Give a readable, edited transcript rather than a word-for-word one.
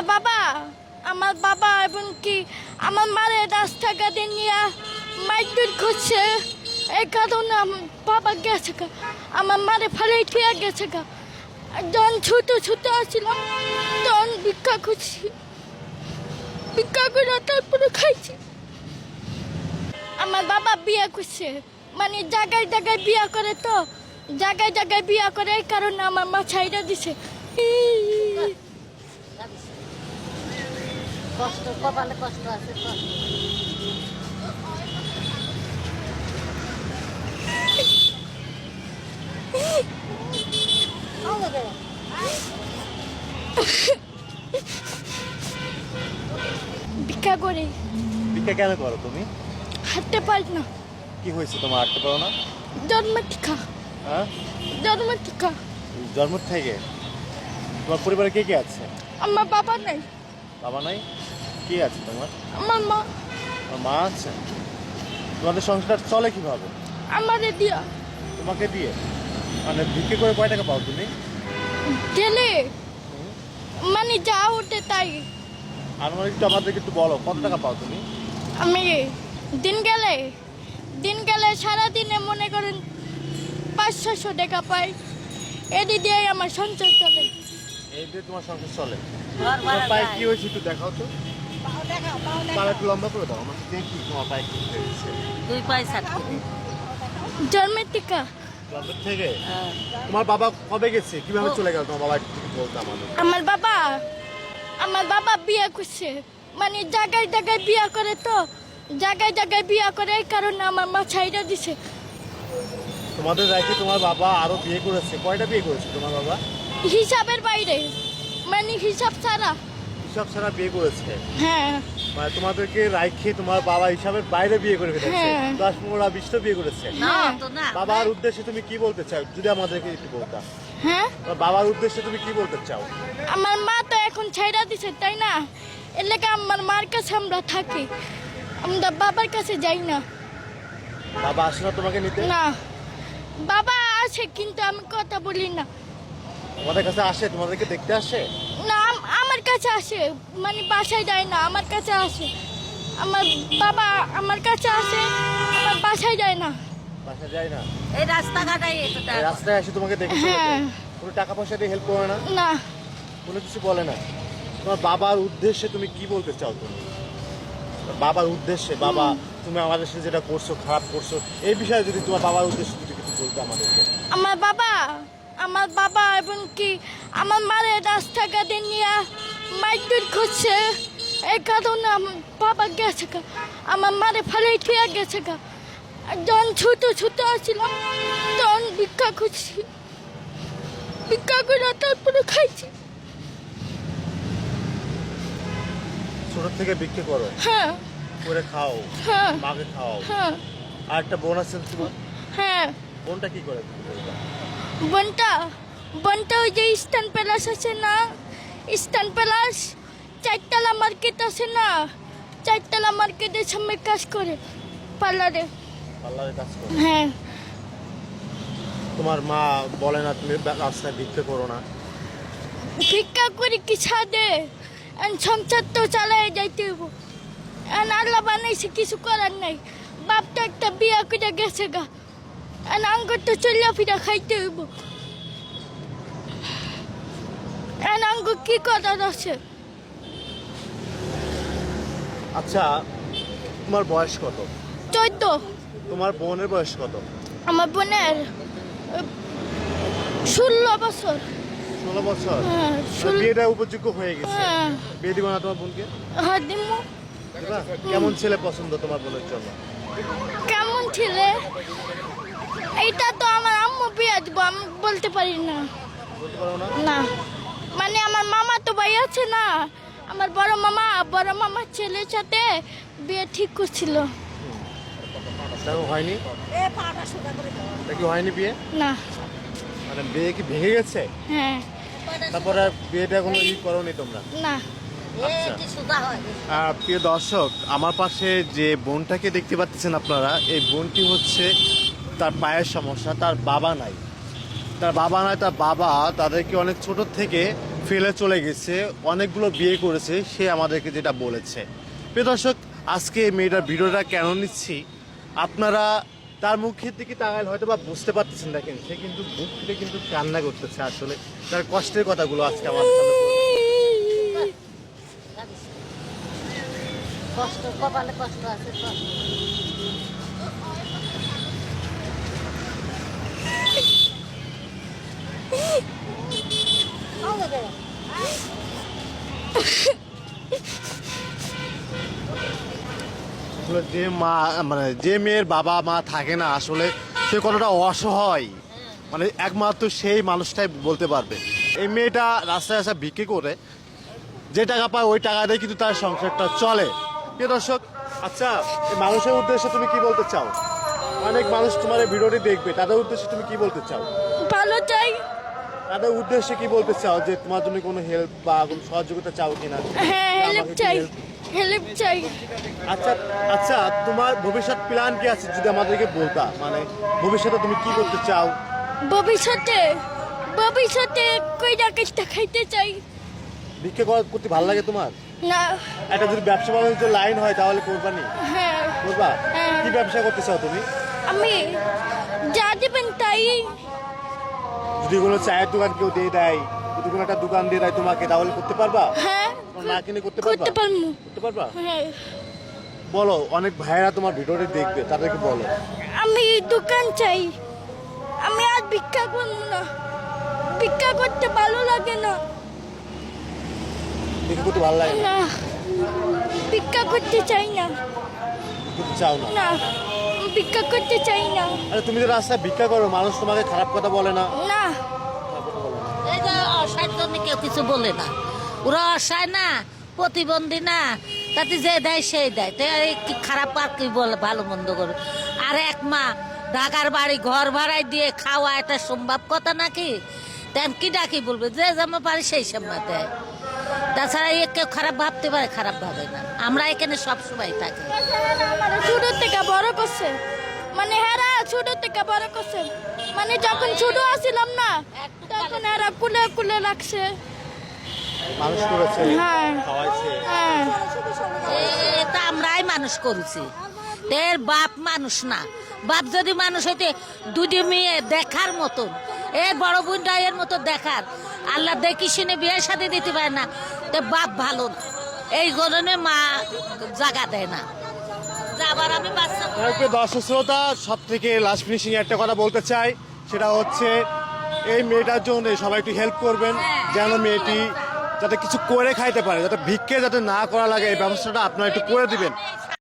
আমার বাবা এবং কি আমার মারে রাস্তাঘাটে নিয়ে মাইটুর করছে। এই কারণে আমার বাবা গেছে গা, আমার মারে ফেলে খেয়ে গেছে গা। যখন ছোট ছোট আসছিলাম তখন ভিক্ষা করছি, ভিক্ষা করে তারপরে খাইছি। আমার বাবা বিয়ে করছে, মানে জায়গায় জায়গায় বিয়ে করে, তো জায়গায় জায়গায় বিয়ে করে, এই কারণে আমার মা ছাইড়া দিছে। কষ্ট, কপালে কষ্ট আছে, কষ্ট। ভিক্ষা করে। ভিক্ষা কেন করো তুমি? হাঁটতে পারি না। কি হয়েছে তোমার, হাঁটতে পারো না? জন্ম টিকা, হ্যাঁ, জন্ম টিকা। জন্ম থেকে? তোমার পরিবারে কে কে আছে? আমার বাবা নাই। বাবা নাই? কে আছে তোমার? আমার মা। আমার মা আছে। তোমাদের সংসার চলে কিভাবে? আমারে দিয়া। তোমাকে দিয়ে? মানে ভিক্ষে করে কয় টাকা পাও তুমি? গেলে মানে যা ওঠে তাই। আর মানে একটু আমাদেরকে একটু বলো, কত টাকা পাও তুমি? আমি দিন গেলে সারাদিনে মনে করেন 500-600 টাকা পাই। এটি দিয়ে আমার সঞ্চয় চলে। এই দিয়ে তোমার সংসার চলে? ঘর তোমার ভাড়া পায়ে দেয়। কি হয়েছে একটু দেখাও তো। দেখাও, পায়ে একটু লম্বা করে দাও, আমার দেখি তোমার পায়ে কি হয়েছে। 2 পয়সা থেকে। জন্মের টিকা। জন্মের থেকে? তোমার বাবা কবে গেছে, কিভাবে চলে গেল তোমার বাবা, একটু বলতে আমাদের। আমার বাবা বিয়ে করছে, মানে জায়গায় জায়গায় বিয়ে করে, তো জায়গায় জায়গায় বিয়ে করে, এই কারণে আমার মা ছাইড়া দিছে। তোমাদের রাইখে তোমার বাবা আরো বিয়ে করেছে? কয়টা বিয়ে করেছে তোমার বাবা? হিসাবের বাইরে, মানে হিসাব ছাড়া। হিসাব ছাড়া বিয়ে করেছে? হ্যাঁ, মানে তোমাদেরকে রাইখে তোমার বাবা হিসাবের বাইরে বিয়ে করে ফেলেছে? হ্যাঁ। 10-15-20টা বিয়ে করেছে? না তো না। বাবার উদ্দেশ্যে তুমি কি বলতে চাও, যদি আমাদেরকে একটু বলতা। হ্যাঁ। তোমার বাবার উদ্দেশ্যে তুমি কি বলতে চাও? আমার মা তো এখন ছাইড়া দিছে, তাই না? এর লেগে আমার মার কাছে আমরা থাকি, আমরা বাবার কাছে যাই না। বাবা আসে না তোমাকে নিতে? না, বাবা আসে কিন্তু আমি কথা বলি না। আমাদের কাছে আসে, তোমাদেরকে দেখতে আসে? না, আমার কাছে আসে, মানে বাসায় যায় না, আমার কাছে আসে। আমার বাবা আমার কাছে আসে, আমার বাসায় যায় না। বাসা যায় না? এই রাস্তাঘাটাই এই রাস্তায় এসে তোমাকে দেখে চলে হ্যাঁ। যায়? কোনো টাকা পয়সা দিয়ে হেল্প করে না? না, কোনো কিছু বলে না? তোমার বাবার উদ্দেশ্যে তুমি কি বলতে চাও? তুমি বাবার উদ্দেশ্যে, বাবা তুমি আমাদের সাথে যেটা করছো, খারাপ করছো, এই বিষয়ে যদি তোমার বাবার উদ্দেশ্যে যদি কিছু বলতে আমাদেরকে। আমার বাবা এবং কি আমার মারে রাস্তাঘাটে নিয়ে মাইটুর করছে। এই কারণে আমার বাবা গেছে গা, আমার মারে ফেলে খেয়ে গেছে গা। যখন ছোট ছোট আসছিলাম তখন ভিক্ষা করছি, ভিক্ষা করে তারপরে খাইছি। ছোট থেকে বিক্রি করো, হ্যাঁ, করে খাও, হ্যাঁ, মাকে খাও। হ্যাঁ, আর একটা বোন আছে তোমার? হ্যাঁ। বোনটা কি করে তুমি বলবা? বোনটা ওই যে ইস্টার্ন প্যালেস আছে না, ইস্টার্ন প্যালেস 4তলা মার্কেট আছে না, 4তলা মার্কেটের সামনে কাজ করে, পার্লারে। পার্লারে কাজ করো? হ্যাঁ। তোমার মা বলে না তুমি রাস্তায় ভিক্ষে করো না? ভিক্ষা করে কি ছাদে, সংসার তো চালাই যাইতে হবো। আল্লাহ বানাইছে, কিছু করার নাই। বাপ তো একটা বিয়ে করে গেছে গা, আঙ্গুর তো চলিয়া ফিরা খাইতে হইব। আঙ্গুর কি করার আছে? আচ্ছা, তোমার বয়স কত? 14। তোমার বোনের বয়স কত? আমার বোনের 16 বছর। 16 বছর? হ্যাঁ, বিয়েটা উপযোগ্য হয়ে গেছে। হ্যাঁ। বিয়ে দিবা না তোমার বোনকে? হ্যাঁ, দিমু। দিবা? কেমন ছেলে পছন্দ তোমার বোনের জন্য? কেমন ছেলে এইটা তো আমার আম্মু বিয়ে দিব, আমি বলতে পারি না। বলতে পারো না? না, মানে আমার মামা তো ভাই আছে না, আমার বড় মামার ছেলের সাথে বিয়ে ঠিক করছিল। দেখো হয়নি? এটা কি হয়নি বিয়ে? না। মানে বিয়ে কি ভেঙে গেছে? হ্যাঁ। তারপরে আর বিয়েটা কোনো করোনি তোমরা? না। এটি সুদা হয়। প্রিয় দর্শক, আমার পাশে যে বোনটাকে দেখতে পাচ্ছেন আপনারা, এই বোনটি হচ্ছে তার পায়ের সমস্যা, তার বাবা নাই। তার বাবা তাদেরকে অনেক ছোট থেকে ফেলে চলে গেছে, অনেকগুলো বিয়ে করেছে, সে আমাদেরকে যেটা বলেছে। প্রিয় দর্শক, আজকে এই মেয়েটার ভিডিওটা কেন নিচ্ছি, আপনারা তার মুখের দিকে তাকালে হয়তো বা বুঝতে পারতেছেন। দেখেন, সে কিন্তু বুক থেকে কিন্তু কান্না করতেছে, আসলে তার কষ্টের কথাগুলো আজকে আমার সামনে বলছে। কষ্ট, কপালে কষ্ট আছে, কষ্ট। আসলে যে মা, মানে যে মেয়ের বাবা মা থাকে না, আসলে সে কতটা অসহায়, মানে একমাত্র সেই মানুষটাই বলতে পারবে। এই মেয়েটা রাস্তায় আসা বিক্রি করে যে টাকা পায়, ওই টাকা দিয়ে কিন্তু তার সংসারটা চলে। প্রিয় দর্শক, আচ্ছা, এই মানুষের উদ্দেশ্যে তুমি কি বলতে চাও? অনেক মানুষ তোমার এই ভিডিওটি দেখবে, তাদের উদ্দেশ্যে তুমি কি বলতে চাও? ভালো চাই। তাদের উদ্দেশ্যে কি বলতে চাও, যে তোমার জন্য কোনো হেল্প বা কোনো সহযোগিতা চাও কিনা? হ্যাঁ, হেল্প আমাকে চাই, help- হেল্প চাই। আচ্ছা আচ্ছা, তোমার ভবিষ্যৎ প্ল্যান কি আছে যদি আমাদেরকে বলতা? মানে ভবিষ্যতে তুমি কি করতে চাও? ভবিষ্যতে ভবিষ্যতে কইরা কেষ্টা খাইতে চাই। ভিক্ষা করতে ভালো লাগে তোমার? না। একটা যদি ব্যবসা বাণিজ্য লাইন হয় তাহলে করবা নি? হ্যাঁ, করবা? হ্যাঁ। কি ব্যবসা করতে চাও তুমি? আমি যা দেবেন তাই। যদি কোনো চায়ের দোকান কেউ দিয়ে দেয়, যদি কোনো একটা দোকান দিয়ে দেয় তোমাকে, তাহলে করতে পারবা? হ্যাঁ, তোমার না কিনে করতে পারবা? করতে পারবো। করতে পারবা? হ্যাঁ, বলো, অনেক ভাইয়েরা তোমার ভিডিওটি দেখবে, তাদেরকে বলো। আমি দোকান চাই। আমি আর ভিক্ষা করবো না, ভিক্ষা করতে ভালো লাগে না। ভিক্ষা করতে ভালো লাগে না? না, ভিক্ষা করতে চাই না। করতে চাও না? না, ভিক্ষা করতে চাই না। আরে তুমি যে রাস্তায় ভিক্ষা করো, মানুষ তোমাকে খারাপ কথা বলে না? না, এই যে অসহায়ের জন্য কেউ কিছু বলে না। ওরা অসহায় না, প্রতিবন্ধী না, তাতে যে দেয় সেই দেয়। তো এই কি খারাপ আর কি বলে, ভালো মন্দ করে। আর এক মা ঢাকার বাড়ি ঘর ভাড়ায় দিয়ে খাওয়া, এটা সম্ভব কথা নাকি? তেন কি ডাকি বলবে, যে যেমন পারি সেই সময় দেয়। তাছাড়া এ কেউ খারাপ ভাবতে পারে, খারাপ ভাবে না। আমরা এখানে সব সময় থাকি। আমার ছোট থেকে বড় করছে, মানে হেরা ছোট থেকে বড় করছে। মানে যখন ছোট আসিলাম না, তখন হেরা কুলে কুলে রাখছে। মানুষ করেছে, হ্যাঁ। খাওয়াইছে। হ্যাঁ, এটা আমরাই মানুষ করেছি। এর বাপ মানুষ না। বাপ যদি মানুষ হইতে দুটি মেয়ে দেখার মতন, এর বড় বোনটা এর মতো দেখার, আল্লাহ দেখি শুনে বিয়ে সাথে দিতে পারে না, তো বাপ ভালো না। এই কারণে মা জায়গা দেয় না। আবার আমি বাচ্চা দর্শক শ্রোতা, সব থেকে লাস্ট ফিনিশিং একটা কথা বলতে চাই, সেটা হচ্ছে এই মেয়েটার জন্য সবাই একটু হেল্প করবেন, যেন মেয়েটি যাতে কিছু করে খাইতে পারে, যাতে ভিক্ষে যাতে না করা লাগে, এই ব্যবস্থাটা আপনারা একটু করে দিবেন।